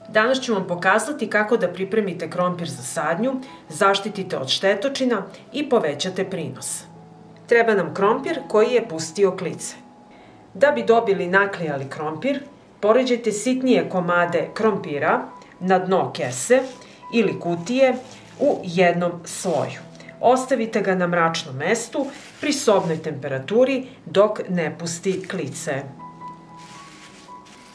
Danas ću vam pokazati kako da pripremite krompir za sadnju, zaštitite od štetočina i povećate prinos. Treba nam krompir koji je pustio klice. Da bi dobili naklijali krompir, poređajte sitnije komade krompira na dno kese ili kutije u jednom sloju. Ostavite ga na mračnom mestu pri sobnoj temperaturi dok ne pusti klice.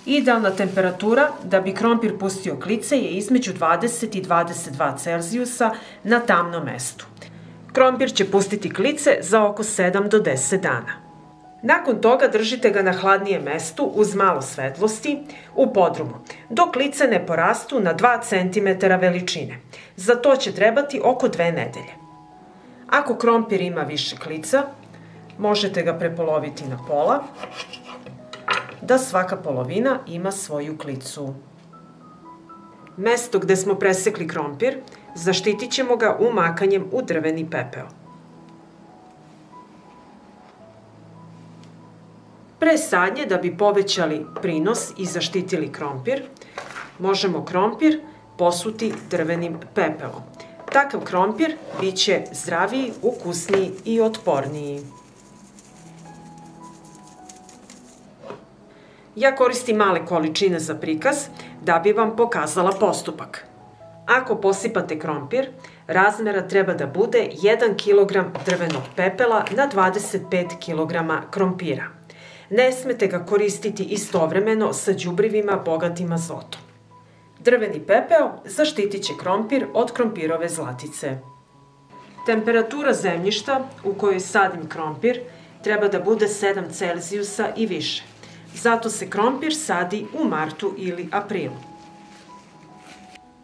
Idealna temperatura da bi krompir pustio klice je između 20 i 22 Celzijusa na tamnom mestu. Krompir će pustiti klice za oko 7 do 10 dana. Nakon toga držite ga na hladnijem mestu uz malo svetlosti u podrumu, dok klice ne porastu na 2 cm veličine. Za to će trebati oko 2 nedelje. Ako krompir ima više klica, možete ga prepoloviti na pola, da svaka polovina ima svoju klicu. Mesto gde smo presekli krompir, zaštitit ćemo ga umakanjem u drveni pepeo. Pre sadnje, da bi povećali prinos i zaštitili krompir, možemo krompir posuti drvenim pepelom. Takav krompir biće zdraviji, ukusniji i otporniji. Ja koristim male količine za prikaz da bi vam pokazala postupak. Ako posipate krompir, razmera treba da bude 1 kg drvenog pepela na 25 kg krompira. Ne smete ga koristiti istovremeno sa đubrivima bogatim azotom. Drveni pepeo zaštitit će krompir od krompirove zlatice. Temperatura zemljišta u kojoj sadim krompir treba da bude 7 Celzijusa i više. Zato se krompir sadi u martu ili aprilu.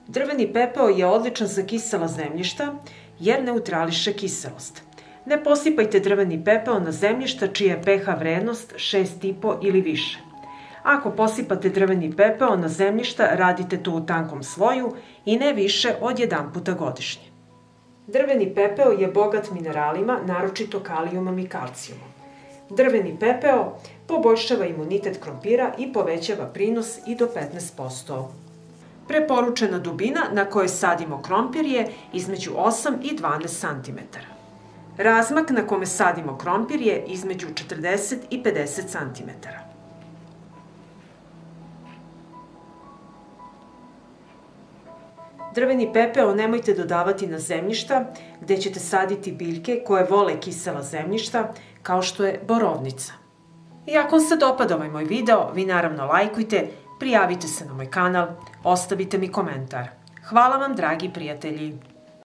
Drveni pepeo je odličan za kisela zemljišta jer neutrališe kiselost. Ne posipajte drveni pepeo na zemljišta čija je pH vrednost 6,5 ili više. Ako posipate drveni pepeo na zemljišta, radite to u tankom sloju i ne više od 1 puta godišnje. Drveni pepeo je bogat mineralima, naročito kalijumom i kalcijumom. Drveni pepeo poboljšava imunitet krompira i povećava prinos i do 15%. Preporučena dubina na kojoj sadimo krompir je između 8 i 12 cm. Razmak na kome sadimo krompir je između 40 i 50 cm. Drveni pepeo nemojte dodavati na zemljišta gde ćete saditi biljke koje vole kisela zemljišta, kao što je borovnica. I ako vam se dopada ovaj moj video, vi naravno lajkujte, prijavite se na moj kanal, ostavite mi komentar. Hvala vam, dragi prijatelji!